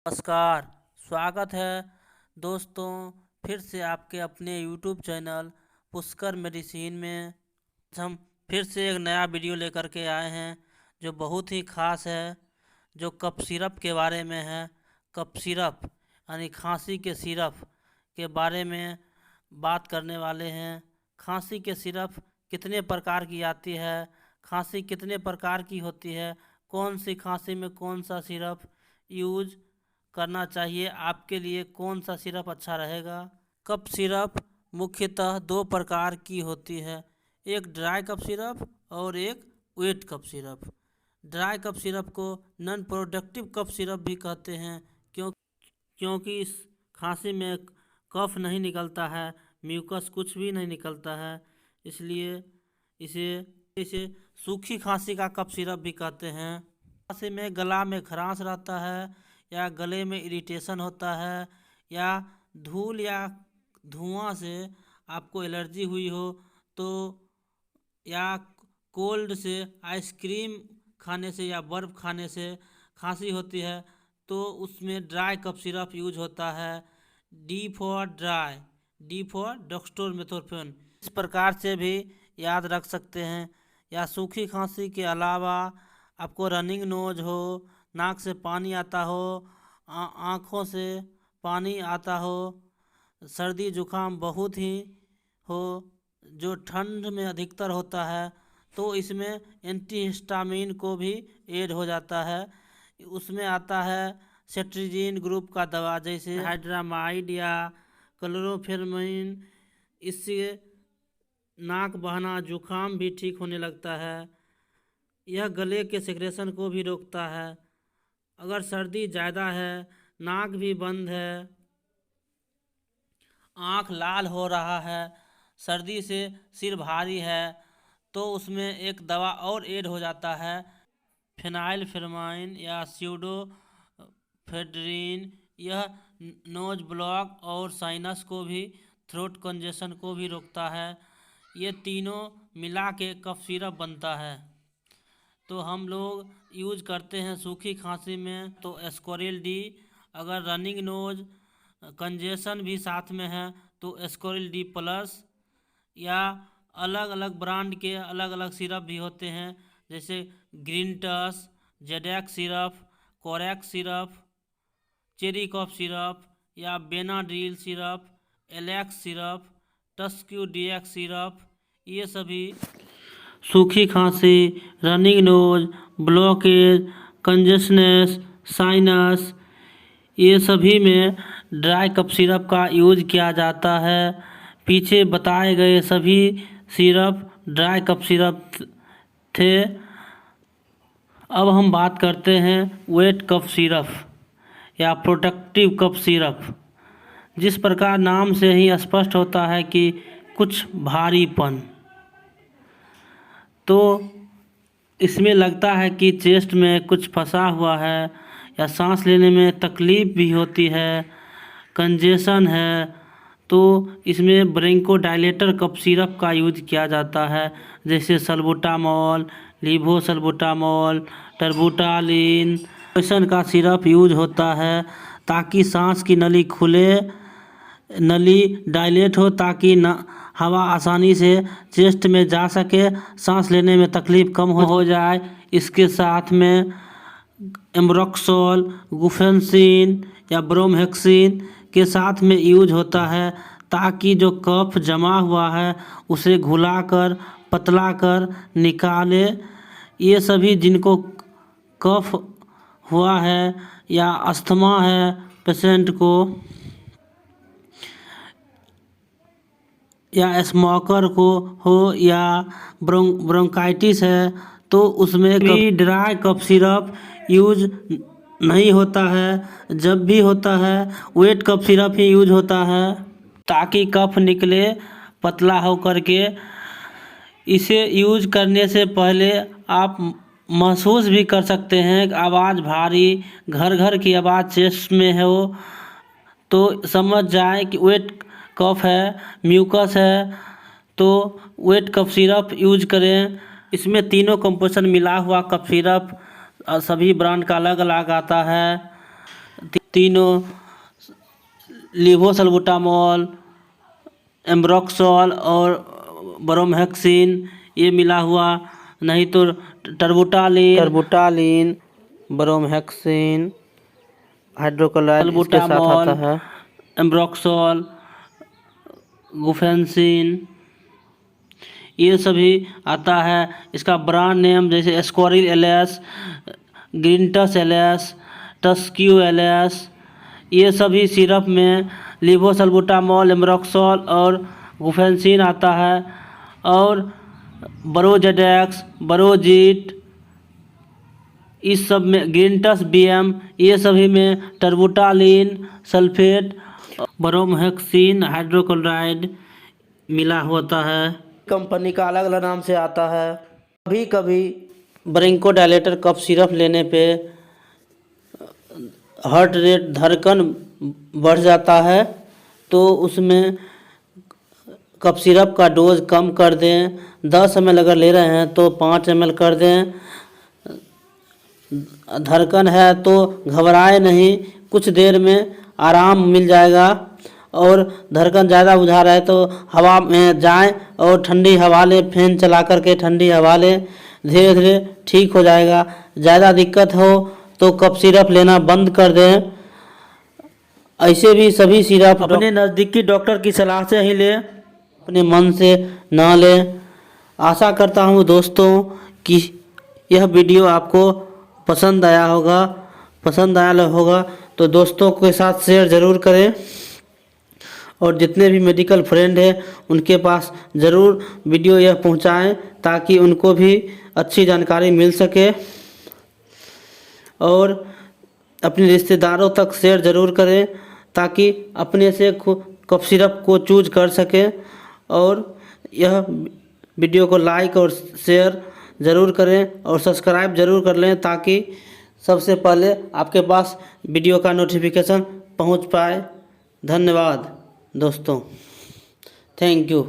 नमस्कार। स्वागत है दोस्तों फिर से आपके अपने YouTube चैनल पुष्कर मेडिसिन में। हम फिर से एक नया वीडियो लेकर के आए हैं जो बहुत ही ख़ास है, जो कफ सिरप के बारे में है। कफ सिरप यानी खांसी के सिरप के बारे में बात करने वाले हैं। खांसी के सिरप कितने प्रकार की आती है, खांसी कितने प्रकार की होती है, कौन सी खांसी में कौन सा सिरप यूज करना चाहिए, आपके लिए कौन सा सिरप अच्छा रहेगा। कफ सिरप मुख्यतः दो प्रकार की होती है, एक ड्राई कफ सिरप और एक wet cough syrup. Dry cough syrup को नॉन प्रोडक्टिव कफ सिरप भी कहते हैं क्योंकि इस खांसी में कफ नहीं निकलता है, म्यूकस कुछ भी नहीं निकलता है, इसलिए इसे सूखी खांसी का कफ सिरप भी कहते हैं। खांसी में गला में खराश रहता है या गले में इरिटेशन होता है या धूल या धुआं से आपको एलर्जी हुई हो तो, या कोल्ड से आइसक्रीम खाने से या बर्फ़ खाने से खांसी होती है तो उसमें ड्राई कफ सिरप यूज होता है। D for dry, D for dextromethorphan, इस प्रकार से भी याद रख सकते हैं। या सूखी खांसी के अलावा आपको रनिंग नोज हो, नाक से पानी आता हो, आँखों से पानी आता हो, सर्दी जुकाम बहुत ही हो जो ठंड में अधिकतर होता है तो इसमें एंटीहिस्टामिन को भी ऐड हो जाता है। उसमें आता है सेट्रिजिन ग्रुप का दवा जैसे हाइड्रामाइड या क्लोरोफेर्मिन। इससे नाक बहना जुकाम भी ठीक होने लगता है। यह गले के सेक्रेशन को भी रोकता है। अगर सर्दी ज़्यादा है, नाक भी बंद है, आँख लाल हो रहा है, सर्दी से सिर भारी है तो उसमें एक दवा और ऐड हो जाता है, फेनाइलफ्रेमाइन या स्यूडोफेड्रिन। यह नोज ब्लॉक और साइनस को भी, थ्रोट कंजेशन को भी रोकता है। ये तीनों मिला के कफ सिरप बनता है तो हम लोग यूज करते हैं सूखी खांसी में तो एस्कोरिल डी। अगर रनिंग नोज कंजेशन भी साथ में है तो एस्कोरिल डी प्लस। या अलग अलग ब्रांड के अलग अलग सिरप भी होते हैं जैसे Grilinctus, Zedex syrup, Corex syrup, cherry cough syrup या Benadryl syrup, Alex syrup, Tusq DX syrup. ये सभी सूखी खांसी, running nose, blockage, congestion, sinus, ये सभी में ड्राई कफ सिरप का यूज किया जाता है। पीछे बताए गए सभी सिरप ड्राई कफ सिरप थे। अब हम बात करते हैं वेट कफ सिरप या प्रोडक्टिव कफ सिरप। जिस प्रकार नाम से ही स्पष्ट होता है कि कुछ भारीपन, तो इसमें लगता है कि चेस्ट में कुछ फंसा हुआ है या सांस लेने में तकलीफ़ भी होती है, कंजेशन है, तो इसमें ब्रोंकोडायलेटर कफ सिरप का यूज किया जाता है जैसे सल्बुटामॉल, लीवोसल्बुटामॉल, टर्बुटालिन। ऐसा का सिरप यूज होता है ताकि सांस की नली खुले, नली डायलेट हो ताकि हवा आसानी से चेस्ट में जा सके, सांस लेने में तकलीफ़ कम हो जाए। इसके साथ में एम्ब्रोक्सोल, गुफेंसिन या ब्रोमहेक्सिन के साथ में यूज होता है ताकि जो कफ जमा हुआ है उसे घुलाकर पतला कर निकाले। ये सभी जिनको कफ हुआ है या अस्थमा है पेशेंट को, या स्मोकर को हो या ब्रोंकाइटिस है तो उसमें कभी ड्राई कफ सिरप यूज नहीं होता है। जब भी होता है वेट कफ सिरप ही यूज होता है ताकि कफ निकले पतला हो करके। इसे यूज करने से पहले आप महसूस भी कर सकते हैं आवाज़ भारी, घर घर की आवाज़ चेस्ट में हो तो समझ जाए कि वेट कफ है, म्यूकस है, तो वेट कफ सिरप यूज करें। इसमें तीनों कंपोजिशन मिला हुआ कफ सिरप सभी ब्रांड का अलग अलग आता है। तीनों लीवोसल्बुटामॉल, एम्ब्रोक्सोल और ब्रोमहेक्सिन ये मिला हुआ, नहीं तो टर्बुटालिन, ब्रोमहेक्सिन, हाइड्रोक्लोराइड इसके साथ आता है, एम्ब्रोक्सोल, गुफेंसिन ये सभी आता है। इसका ब्रांड नेम जैसे एस्कोरिल एलएस, ग्रीनटस एलएस, टस्क्यू एलएस, ये सभी सिरप में लीवोसल्बुटामॉल, एम्ब्रोक्सोल और गुफेंसिन आता है। और बरोजेडेक्स, बरोजिट, इस सब में ग्रीनटस बीएम, ये सभी में टर्बुटालिन सल्फेट, ब्रोमहेक्सिन हाइड्रोक्लोराइड मिला होता है। कंपनी का अलग अलग नाम से आता है। कभी कभी ब्रोंकोडायलेटर कफ सिरप लेने पे हार्ट रेट, धड़कन बढ़ जाता है, तो उसमें कफ सिरप का डोज कम कर दें। 10 ml अगर ले रहे हैं तो 5 ml कर दें। धड़कन है तो घबराए नहीं, कुछ देर में आराम मिल जाएगा। और धड़कन ज़्यादा बुझा रहा है तो हवा में जाएं और ठंडी हवा लें, फैन चला करके ठंडी हवा लें, धीरे धीरे ठीक हो जाएगा। ज़्यादा दिक्कत हो तो कफ सिरप लेना बंद कर दें। ऐसे भी सभी सिरप अपने नज़दीकी डॉक्टर की सलाह से ही लें, अपने मन से ना लें। आशा करता हूँ दोस्तों कि यह वीडियो आपको पसंद आया होगा तो दोस्तों के साथ शेयर ज़रूर करें। और जितने भी मेडिकल फ्रेंड हैं उनके पास ज़रूर वीडियो यह पहुंचाएं, ताकि उनको भी अच्छी जानकारी मिल सके। और अपने रिश्तेदारों तक शेयर ज़रूर करें, ताकि अपने से कफ सिरप को चूज कर सकें। और यह वीडियो को लाइक और शेयर ज़रूर करें और सब्सक्राइब ज़रूर कर लें, ताकि सबसे पहले आपके पास वीडियो का नोटिफिकेशन पहुंच पाए। धन्यवाद दोस्तों, थैंक यू।